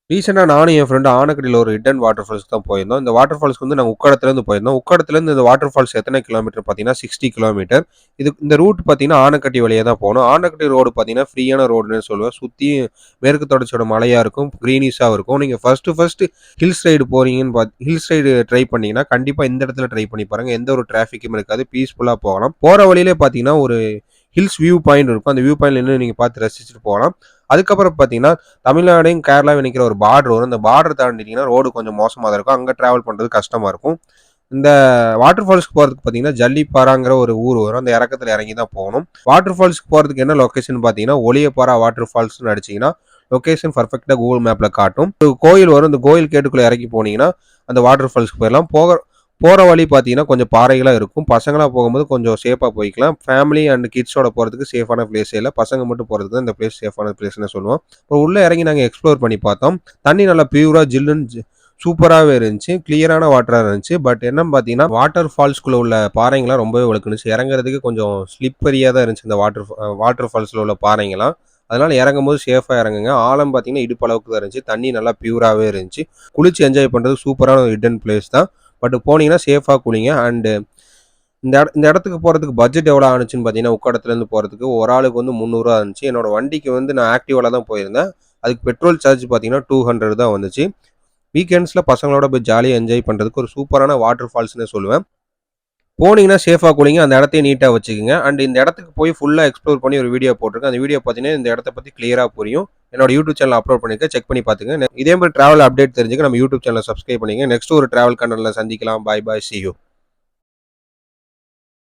ரீசென்ட்டா நானும் என் ஃப்ரெண்டும் ஆனக்கட்டில ஒரு ஹிட்டன் வாட்டர் ஃபால்ஸ்க்கு தான் போயிருந்தோம். இந்த வாட்டர் ஃபால்ஸ்க்கு வந்து நாங்க உக்கடத்துலேருந்து போயிருந்தோம். உக்கடத்துலேருந்து இந்த வாட்டர் ஃபால்ஸ் எத்தன கிலோமீட்டர் பார்த்தீங்கன்னா, 60 கிலோமீட்டர். இந்த ரூட் பார்த்தீங்கன்னா, ஆனக்கட்டி வழியா தான் போணும். ஆனக்கட்டி ரோடு பார்த்தீங்கன்னா, ஃப்ரீயான ரோடுன்னே சொல்லுவேன். சுத்தியும் மேற்கு தொடர்ச்சியோட மலையா இருக்கும். கிரீனிஷா இருக்கும். நீங்க ஃபர்ஸ்ட்டு ஹில்ஸ் ரைடு போறீங்கன்னு ஹில்ஸ் ரைடு ட்ரை பண்ணீங்கன்னா, கண்டிப்பா இந்த இடத்துல ட்ரை பண்ணி பாருங்க. எந்த ஒரு டிராஃபிக்கும் இருக்காது. பீஸ்ஃபுல்லா போகலாம். போற வழியிலே பார்த்தீங்கன்னா, ஒரு ஹில்ஸ் வியூ பாயிண்ட் இருக்கும். அந்த வியூ பாயிண்ட்ல நின்னு நீங்க பார்த்து ரசிச்சுட்டு போகலாம். அதுக்கப்புறம் பார்த்தீங்கன்னா, தமிழ்நாடையும் கேரளாவையும் இணைக்கிற ஒரு பார்டர் வரும். அந்த பார்டர் தாண்டிட்டீங்கன்னா, ரோடு கொஞ்சம் மோசமா தான் இருக்கும். அங்க டிராவல் பண்றது கஷ்டமா இருக்கும். இந்த வாட்டர் ஃபால்ஸ்க்கு போறதுக்கு பார்த்தீங்கன்னா, ஜல்லிப்பாறாங்கிற ஒரு ஊர் வரும். அந்த இறக்கத்துல இறங்கி தான் போகணும். வாட்டர் ஃபால்ஸ்க்கு போறதுக்கு என்ன லொகேஷன் பார்த்தீங்கன்னா, ஒளியப்பாறா வாட்டர் ஃபால்ஸ்ன்னு அடிச்சீங்கன்னா, லொகேஷன் பெர்ஃபெக்ட்டா கூகுள் மேப்ல காட்டும். ஒரு கோயில் வரும். இந்த கோயில் கேட்டுக்குள்ள இறங்கி போனீங்கன்னா, அந்த வாட்டர் ஃபால்ஸ்க்கு போயிரலாம். போற வழி பார்த்தீங்கன்னா, கொஞ்சம் பாறைகளா இருக்கும். பசங்களா போகும்போது கொஞ்சம் சேஃபா போய்க்கலாம். ஃபேமிலி அண்ட் கிட்ஸோட போறதுக்கு சேஃபான பிளேஸே இல்ல. பசங்க மட்டும் போறதுக்கு தான் இந்த பிளேஸ் சேஃபான பிளேஸ்ன்னு சொல்லுவோம். உள்ள இறங்கி நாங்க எக்ஸ்ப்ளோர் பண்ணி பார்த்தோம். தண்ணி நல்லா பியூரா ஜில்லுன்னு சூப்பராவே இருந்துச்சு. கிளியரான வாட்டரா இருந்துச்சு. பட் என்னன்னு பார்த்தீங்கன்னா, வாட்டர் ஃபால்ஸ்க்குள்ள உள்ள பாறைங்கலாம் ரொம்பவே வழுக்குனுச்சு. இறங்குறதுக்கு கொஞ்சம் ஸ்லிப்பரியா தான் இருந்துச்சு இந்த வாட்டர் ஃபால்ஸ்ல உள்ள பாறைங்கலாம். அதனால இறங்கும்போது சேஃபா இறங்குங்க. ஆழம் பார்த்தீங்கன்னா, இடுப்பு அளவுக்கு தான் இருந்துச்சு. தண்ணி நல்லா பியூராவே இருந்துச்சு. குளிச்சு என்ஜாய் பண்றதுக்கு சூப்பரான ஒரு ஹிட்டன் பிளேஸ் தான். பட் போனீங்கன்னா சேஃபா குளிங்க. அண்ட் இந்த இடத்துக்கு போறதுக்கு பட்ஜெட் எவ்வளோ ஆனுச்சுன்னு பார்த்தீங்கன்னா, உக்கடத்துலேருந்து போறதுக்கு ஒரு ஆளுக்கு வந்து ரூ. 300 இருந்துச்சு. என்னோட வண்டிக்கு வந்து நான் ஆக்டிவால தான் போயிருந்தேன். அதுக்கு பெட்ரோல் சார்ஜ் பார்த்தீங்கன்னா, 200 தான் வந்துச்சு. வீக்கெண்ட்ஸ்ல பசங்களோட போய் ஜாலியா என்ஜாய் பண்றதுக்கு ஒரு சூப்பரான வாட்டர் ஃபால்ஸ்ன்னே சொல்லுவேன். போனீங்கன்னா சேஃபா குளிங்க. அந்த இடத்தையும் நீட்டா வச்சுக்கங்க. அண்ட் இந்த இடத்துக்கு போய் ஃபுல்லா எக்ஸ்ப்ளோர் பண்ணி ஒரு வீடியோ போட்டிருக்கேன். அந்த வீடியோ பார்த்தீங்கன்னா, இந்த இடத்த பத்தி கிளியரா புரியும். என்னோட யூடியூப் சேனல் அப்லோட் பண்ணியிருக்கேன். செக் பண்ணி பார்த்துங்க. இதே மாதிரி டிராவல் அப்டேட் தெரிஞ்சுக்க நம்ம யூடியூப் சேனலை சப்ஸ்கிரைப் பண்ணிக்கங்க. நெக்ஸ்ட் ஒரு டிராவல் கண்டென்ட்ல சந்திக்கலாம். Bye bye. See you.